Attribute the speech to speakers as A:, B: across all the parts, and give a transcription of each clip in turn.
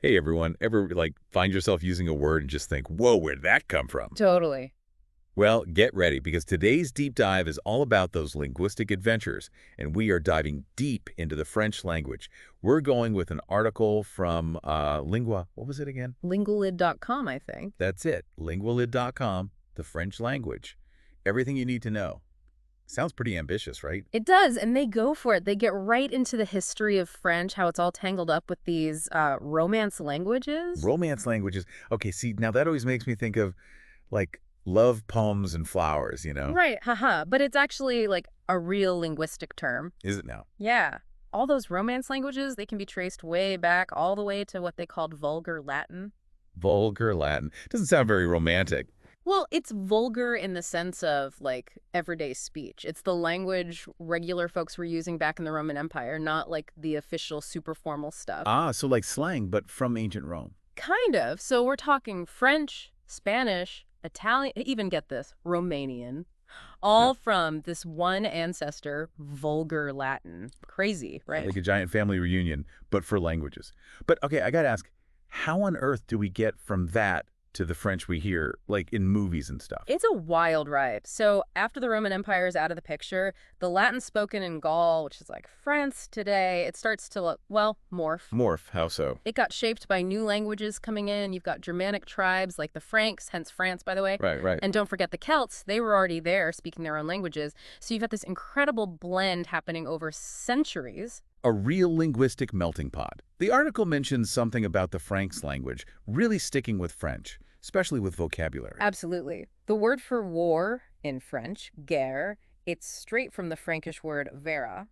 A: Hey everyone, ever find yourself using a word and just think, whoa, where'd that come from?
B: Totally.
A: Well, get ready because today's deep dive is all about those linguistic adventures, and we are diving deep into the French language. We're going with an article from what was it again?
B: Lingualid.com, I think.
A: That's it, lingualid.com, the French language. Everything you need to know. Sounds pretty ambitious, right?
B: It does, and they go for it. They get right into the history of French, how it's all tangled up with these Romance languages.
A: Romance languages. Okay, see, now that always makes me think of like love poems and flowers, you know?
B: Right, haha. But it's actually like a real linguistic term.
A: Is it now?
B: Yeah. All those Romance languages, they can be traced way back, all the way to what they called Vulgar Latin.
A: Vulgar Latin. Doesn't sound very romantic.
B: Well, it's vulgar in the sense of, like, everyday speech. It's the language regular folks were using back in the Roman Empire, not, like, the official super formal stuff.
A: Ah, so like slang, but from ancient Rome.
B: Kind of. So we're talking French, Spanish, Italian, even get this, Romanian,
A: Yeah.
B: all from this one ancestor, Vulgar Latin. Crazy, right?
A: Like a giant family reunion, but for languages. But okay, I gotta ask, how on earth do we get from that to the French we hear, like in movies and stuff?
B: It's a wild ride. So after the Roman Empire is out of the picture, the Latin spoken in Gaul, which is like France today, it starts to, well, morph.
A: Morph, how so?
B: It got shaped by new languages coming in. You've got Germanic tribes like the Franks, hence France, by the way.
A: Right, right.
B: And don't forget the Celts. They were already there speaking their own languages. So you've got this incredible blend happening over centuries.
A: A real linguistic melting pot. The article mentions something about the Franks language really sticking with French, especially with vocabulary.
B: Absolutely. The word for war in French, guerre, it's straight from the Frankish word vera,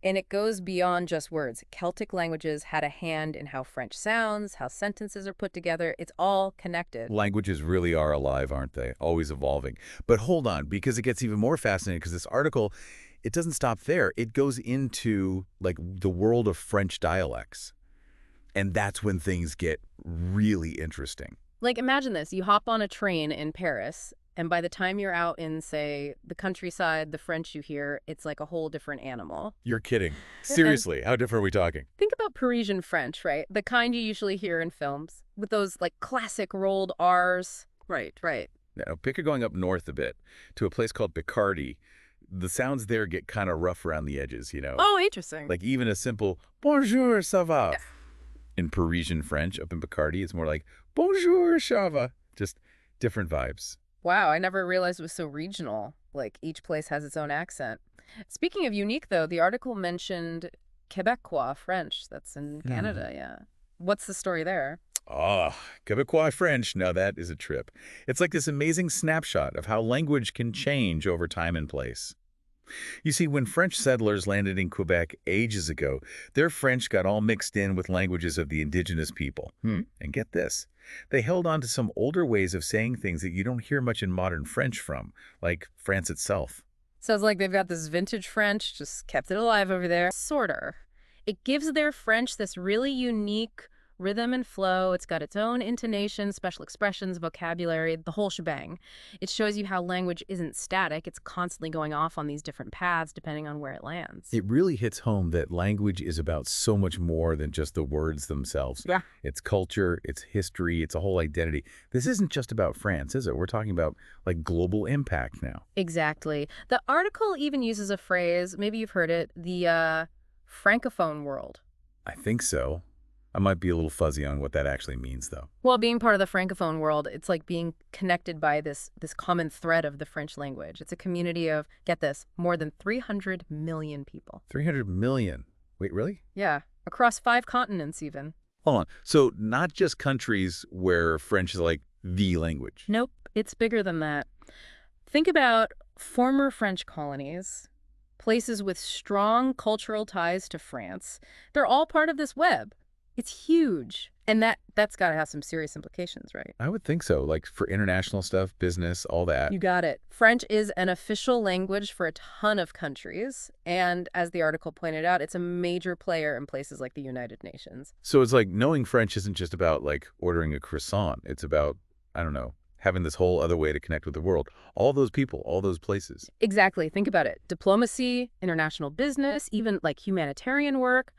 B: and it goes beyond just words. Celtic languages had a hand in how French sounds, how sentences are put together. It's all connected.
A: Languages really are alive, aren't they? Always evolving. But hold on, because it gets even more fascinating because this article, it doesn't stop there. It goes into like the world of French dialects. And that's when things get really interesting.
B: Like, imagine this. You hop on a train in Paris, and by the time you're out in, say, the countryside, the French you hear, it's like a whole different animal.
A: You're kidding.
B: And
A: Seriously, how different are we talking?
B: think about Parisian French, right? The kind you usually hear in films with those like classic rolled R's. Right, right.
A: Now, picture going up north a bit to a place called Picardy. The sounds there get kind of rough around the edges, you know?
B: Oh, interesting.
A: Like even a simple bonjour, ça va. In Parisian French up in Picardy, it's more like bonjour, ça va. Just different vibes.
B: Wow, I never realized it was so regional. Like each place has its own accent. Speaking of unique, though, the article mentioned Québécois French. That's in Canada, yeah. What's the story there?
A: Ah, Québécois French. Now that is a trip. It's like this amazing snapshot of how language can change over time and place. You see, when French settlers landed in Quebec ages ago, their French got all mixed in with languages of the indigenous people. And get this, they held on to some older ways of saying things that you don't hear much in modern French from, like France itself.
B: Sounds like they've got this vintage French, just kept it alive over there. Sorta. It gives their French this really unique rhythm and flow. It's got its own intonation, special expressions, vocabulary, the whole shebang. It shows you how language isn't static. It's constantly going off on these different paths depending on where it lands.
A: It really hits home that language is about so much more than just the words themselves.
B: Yeah.
A: It's culture, it's history, it's a whole identity. This isn't just about France, is it? We're talking about like global impact now.
B: Exactly. The article even uses a phrase, maybe you've heard it, the Francophone world.
A: I think so. I might be a little fuzzy on what that actually means, though.
B: Well, being part of the Francophone world, it's like being connected by this common thread of the French language. It's a community of, get this, more than 300 million people.
A: 300 million. Wait, really?
B: Yeah, across 5 continents even.
A: Hold on. So not just countries where French is like the language.
B: Nope, it's bigger than that. Think about former French colonies, places with strong cultural ties to France. They're all part of this web. It's huge. And that's got to have some serious implications, right?
A: I would think so, like for international stuff, business, all that.
B: You got it. French is an official language for a ton of countries. And as the article pointed out, it's a major player in places like the United Nations.
A: So it's like knowing French isn't just about like ordering a croissant. It's about, I don't know, having this whole other way to connect with the world. All those people, all those places.
B: Exactly. Think about it. Diplomacy, international business, even like humanitarian work.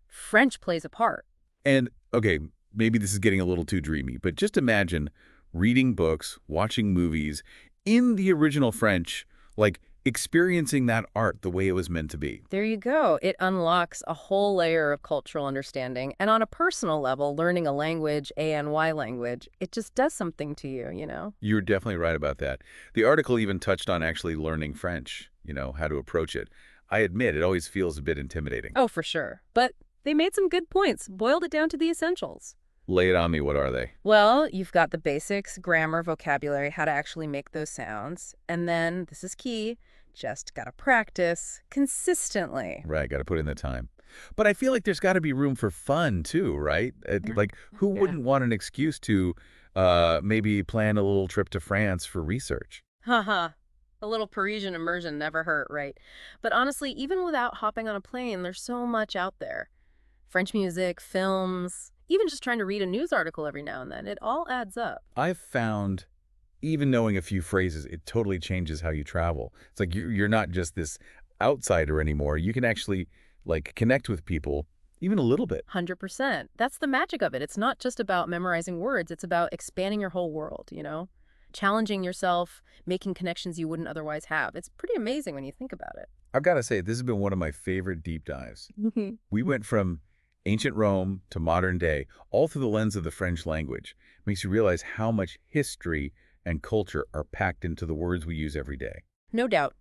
B: French plays a part.
A: And Okay, maybe this is getting a little too dreamy, but just imagine reading books, watching movies in the original French, like experiencing that art the way it was meant to be.
B: There you go. It unlocks a whole layer of cultural understanding. And on a personal level, learning a language, A-N-Y language, it just does something to you, you know?
A: You're definitely right about that. The article even touched on actually learning French, how to approach it. I admit it always feels a bit intimidating.
B: Oh, for sure. But they made some good points, boiled it down to the essentials.
A: Lay it on me, what are they?
B: Well, you've got the basics, grammar, vocabulary, how to actually make those sounds. And then, this is key, just gotta practice consistently.
A: Right, got to put in the time. But I feel like there's got to be room for fun too, right?
B: Yeah.
A: Like, who
B: Yeah.
A: wouldn't want an excuse to maybe plan a little trip to France for research?
B: Haha. A little Parisian immersion never hurt, right? But honestly, even without hopping on a plane, there's so much out there. French music, films, even just trying to read a news article every now and then. It all adds up.
A: I've found even knowing a few phrases, it totally changes how you travel. It's like you're not just this outsider anymore. You can actually like connect with people even a little bit.
B: 100%. That's the magic of it. It's not just about memorizing words. It's about expanding your whole world, you know? Challenging yourself, making connections you wouldn't otherwise have. It's pretty amazing when you think about it.
A: I've got to say, this has been one of my favorite deep dives.
B: Mhm.
A: We went from ancient Rome to modern day, all through the lens of the French language. It makes you realize how much history and culture are packed into the words we use every day.
B: No doubt.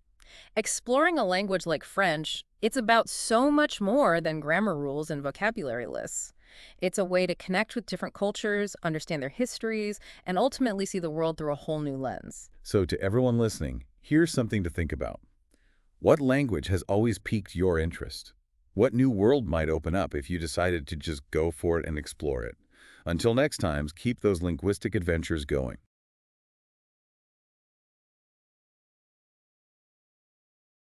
B: Exploring a language like French, it's about so much more than grammar rules and vocabulary lists. It's a way to connect with different cultures, understand their histories, and ultimately see the world through a whole new lens.
A: So to everyone listening, here's something to think about. What language has always piqued your interest? What new world might open up if you decided to just go for it and explore it? Until next time, keep those linguistic adventures going.